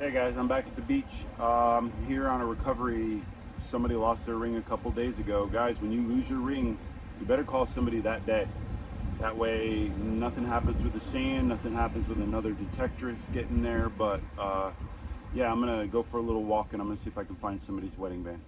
Hey guys, I'm back at the beach. Here on a recovery. Somebody lost their ring a couple days ago. Guys, when you lose your ring, you better call somebody that day. That way nothing happens with the sand, nothing happens with another detector getting there. But yeah, I'm gonna go for a little walk and I'm gonna see if I can find somebody's wedding band.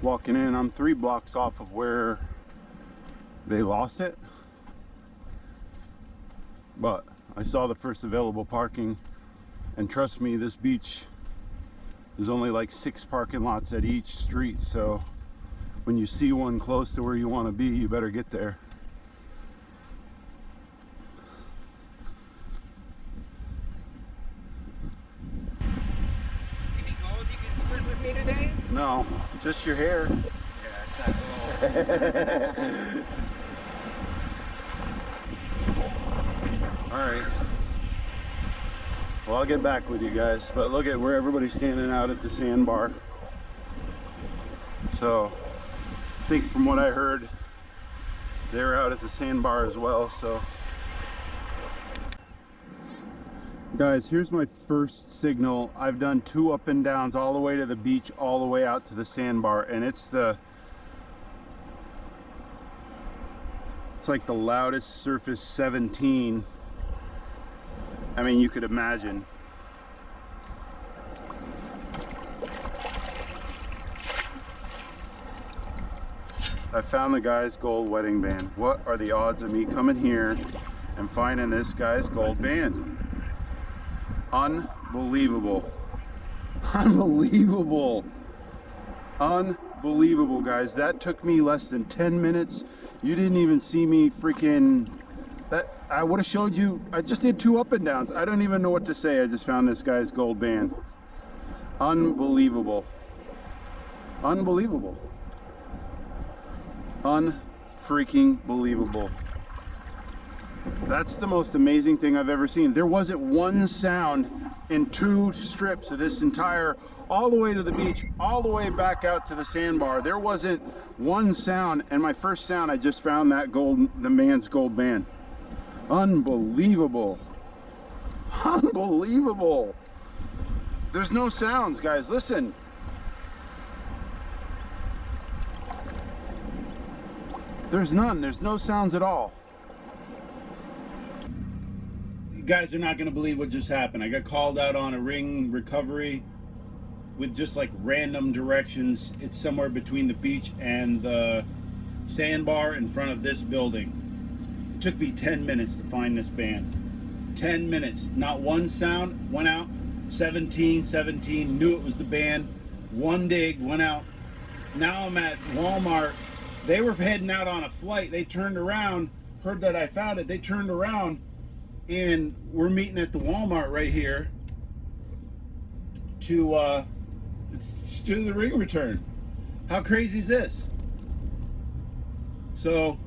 Walking in, I'm 3 blocks off of where they lost it, but I saw the first available parking, and trust me, this beach, there's only like 6 parking lots at each street, so when you see one close to where you want to be, you better get there. Any gold you can split with me today? No, just your hair. Yeah, it's not gold. Alright. Well, I'll get back with you guys, but look at where everybody's standing out at the sandbar. So, I think from what I heard, they're out at the sandbar as well, so. Guys, here's my first signal. I've done 2 up and downs all the way to the beach, all the way out to the sandbar, and it's like the loudest surface 17. I mean, you could imagine. I found the guy's gold wedding band. What are the odds of me coming here and finding this guy's gold band? Unbelievable. Unbelievable. Unbelievable, guys. That took me less than 10 minutes. You didn't even see me freaking... That I would have showed you. I just did 2 up and downs. I don't even know what to say. I just found this guy's gold band. Unbelievable. Unbelievable. Unfreaking believable. That's the most amazing thing I've ever seen. There wasn't one sound in 2 strips of this entire, all the way to the beach, all the way back out to the sandbar. There wasn't one sound, and my first sound, I just found that the man's gold band. Unbelievable. Unbelievable. There's no sounds, guys. Listen. There's none. There's no sounds at all. You guys are not going to believe what just happened. I got called out on a ring recovery with just like random directions. It's somewhere between the beach and the sandbar in front of this building. It took me 10 minutes to find this band. 10 minutes. Not one sound. Went out. 17, knew it was the band. 1 dig, went out. Now I'm at Walmart. They were heading out on a flight. They turned around, heard that I found it. They turned around, and we're meeting at the Walmart right here to do the ring return. How crazy is this? So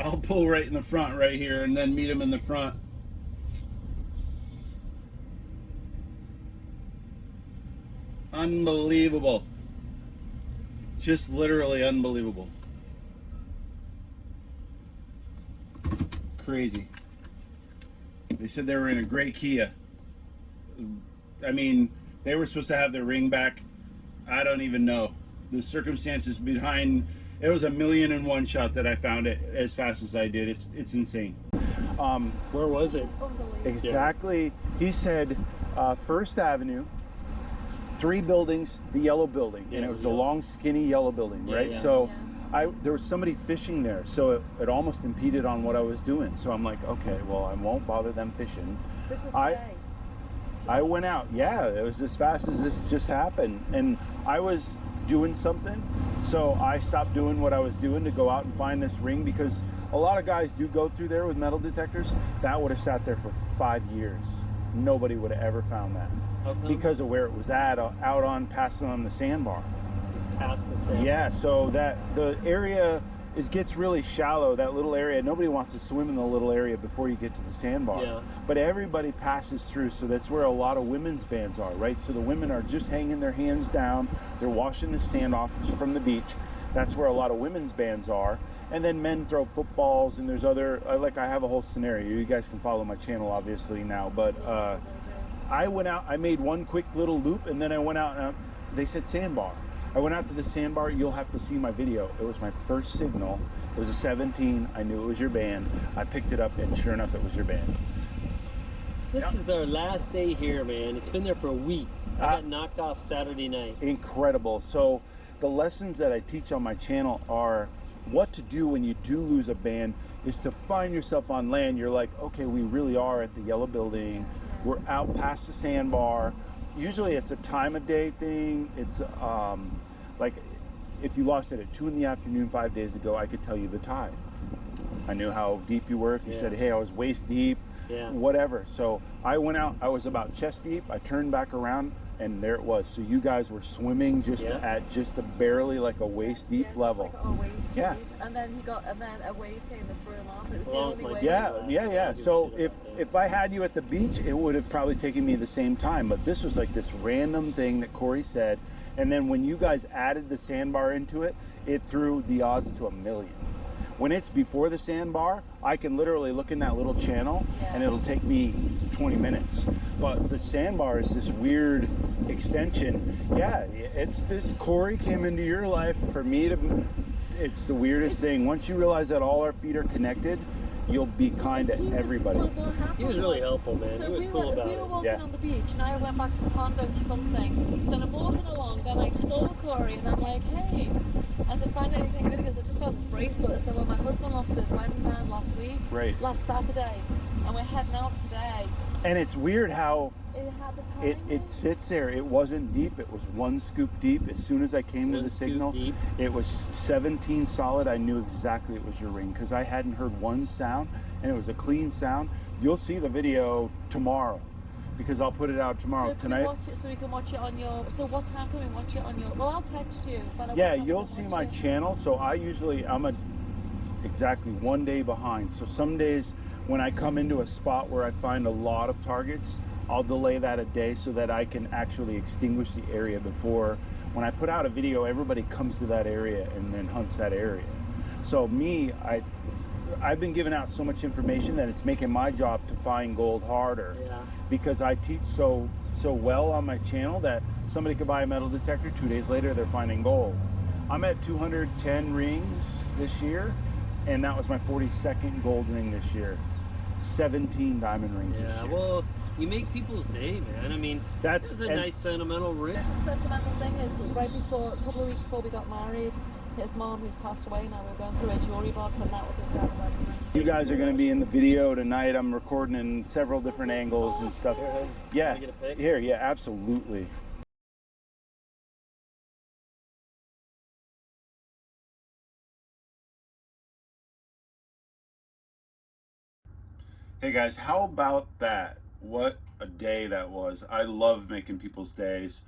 I'll pull right in the front right here and then meet him in the front. Unbelievable. Just literally unbelievable. Crazy. They said they were in a gray Kia. I mean, they were supposed to have their ring back. I don't even know. The circumstances behind... It was a 1,000,001 shot that I found it as fast as I did. It's insane. Where was it? Exactly. He said First Avenue, 3 buildings, the yellow building, and it was a long, skinny yellow building, right? Yeah. So there was somebody fishing there, so it almost impeded on what I was doing. So I'm like, okay, well, I won't bother them fishing. This was today. I went out. Yeah, it was as fast as this just happened, and I was doing something, so I stopped doing what I was doing to go out and find this ring, because a lot of guys do go through there with metal detectors. That would have sat there for 5 years. Nobody would have ever found that. Because of where it was at, out on passing on the sandbar. Just past the sandbar. Yeah, so that the area it gets really shallow, that little area. Nobody wants to swim in the little area before you get to the sandbar. Yeah. But everybody passes through, so that's where a lot of women's bands are, right? So the women are just hanging their hands down. They're washing the sand off from the beach. That's where a lot of women's bands are. And then men throw footballs, and there's other, like I have a whole scenario. You guys can follow my channel obviously now, but I went out, I made one quick little loop, and then I went out and they said sandbar. I went out to the sandbar. You'll have to see my video. It was my first signal. It was a 17. I knew it was your band. I picked it up, and sure enough, it was your band. This is our last day here, man. It's been there for a week. I got knocked off Saturday night. Incredible. So the lessons that I teach on my channel are what to do when you do lose a band is to find yourself on land. You're like, okay, we really are at the yellow building. We're out past the sandbar. Usually it's a time of day thing. It's like if you lost it at 2 in the afternoon 5 days ago, I could tell you the tide. I knew how deep you were. If you said, hey, I was waist deep, whatever. So I went out, I was about chest deep. I turned back around, and there it was. So you guys were swimming just at just a barely like a waist deep level. Like a waist deep. And then a wave came and threw him off. It was the only way. Yeah. So if I had you at the beach, it would have probably taken me the same time. But this was like this random thing that Corey said, and then when you guys added the sandbar into it, it threw the odds to 1,000,000. When it's before the sandbar, I can literally look in that little channel and it'll take me 20 minutes. But the sandbar is this weird extension. Yeah, it's this. Corey came into your life for me to. It's the weirdest thing. Once you realize that all our feet are connected, you'll be kind to everybody. He was really helpful, man. So he was cool about it. We were walking on the beach, and I went back to the condo for something. Then I'm walking along, then I saw Corey, and I'm like, hey. I said, find anything good? He goes, I just found this bracelet. I said, well, my husband lost his wedding band last week. Last Saturday. And we're heading out today. And it's weird how it sits there. It wasn't deep. It was 1 scoop deep. As soon as I came to the signal, it was 17 solid. I knew exactly it was your ring because I hadn't heard one sound, and it was a clean sound. You'll see the video tomorrow because I'll put it out tomorrow. So tonight. So we can watch it on your. So what time can we watch it on your? Well, I'll text you. But yeah, you'll see my channel. So I'm exactly 1 day behind. So some days when I come into a spot where I find a lot of targets, I'll delay that a day so that I can actually extinguish the area before. When I put out a video, everybody comes to that area and then hunts that area. So I've been giving out so much information that it's making my job to find gold harder. Because I teach so well on my channel that somebody could buy a metal detector, 2 days later they're finding gold. I'm at 210 rings this year, and that was my 42nd gold ring this year. 17 diamond rings this year. Well, you make people's day, man. I mean, that's a nice sentimental ring. The sentimental thing is, it was right before, a couple of weeks before we got married. His mom, who's passed away now, we were going through a jewelry box, and that was his dad's wedding ring. You guys are going to be in the video tonight. I'm recording in several different angles and stuff. Yeah, here, yeah, absolutely. Hey guys, how about that? What a day that was. I love making people's days.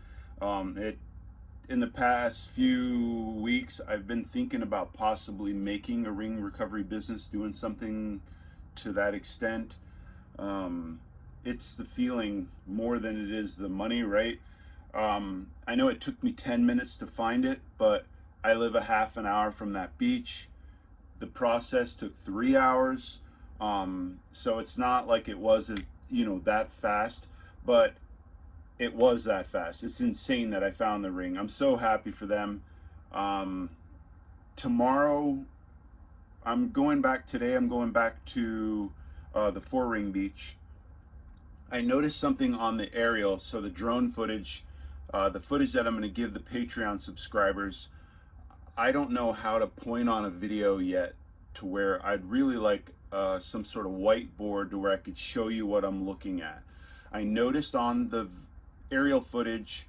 In the past few weeks, I've been thinking about possibly making a ring recovery business, doing something to that extent. It's the feeling more than it is the money, right? I know it took me 10 minutes to find it, but I live a half an hour from that beach. The process took 3 hours. So it's not like it wasn't, that fast, but it was that fast. It's insane that I found the ring. I'm so happy for them. Tomorrow, I'm going back to the 4-ring beach. I noticed something on the aerial, so the drone footage, the footage that I'm going to give the Patreon subscribers, I don't know how to point on a video yet to where I'd really like some sort of whiteboard to where I could show you what I'm looking at. I noticed on the aerial footage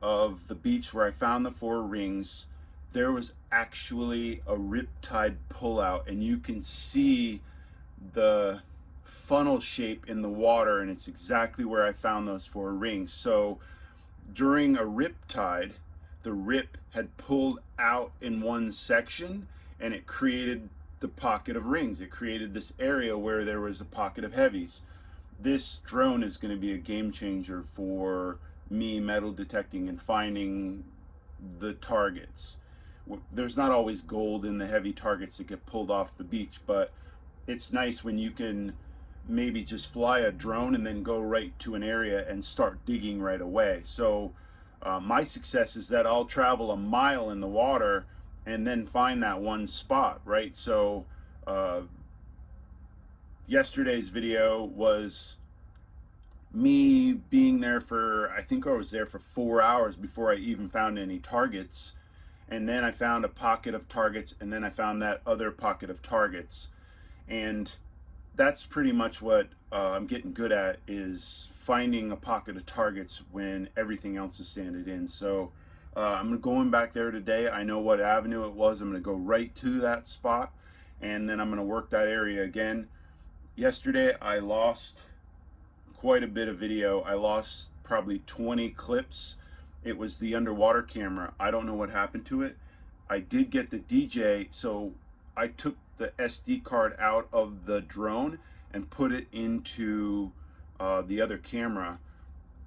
of the beach where I found the 4 rings, there was actually a riptide pullout, and you can see the funnel shape in the water, and it's exactly where I found those 4 rings. So during a riptide, the rip had pulled out in one section, and it created the pocket of rings. It created this area where there was a pocket of heavies. This drone is going to be a game changer for me metal detecting and finding the targets. There's not always gold in the heavy targets that get pulled off the beach, but it's nice when you can maybe just fly a drone and then go right to an area and start digging right away. So my success is that I'll travel a mile in the water and then find that one spot, right? So yesterday's video was me being there for, I think I was there for 4 hours before I even found any targets, and then I found a pocket of targets, and then I found that other pocket of targets. And that's pretty much what I'm getting good at, is finding a pocket of targets when everything else is sanded in. So I'm going back there today. I know what avenue it was. I'm going to go right to that spot, and then I'm going to work that area again. Yesterday I lost quite a bit of video. I lost probably 20 clips. It was the underwater camera. I don't know what happened to it. I did get the DJ, so I took the SD card out of the drone and put it into the other camera,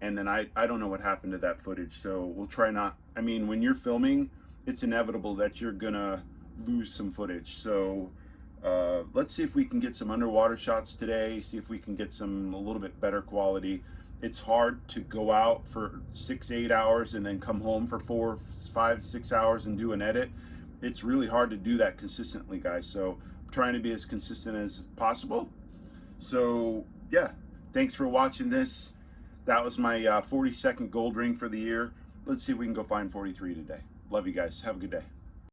and then I don't know what happened to that footage. So we'll try not, I mean, when you're filming, it's inevitable that you're gonna lose some footage. So let's see if we can get some underwater shots today, see if we can get some a little bit better quality. It's hard to go out for 6-8 hours and then come home for 4, 5, 6 hours and do an edit. It's really hard to do that consistently, guys. So I'm trying to be as consistent as possible. So yeah, thanks for watching this. That was my 42nd gold ring for the year. Let's see if we can go find 43 today. Love you guys. Have a good day.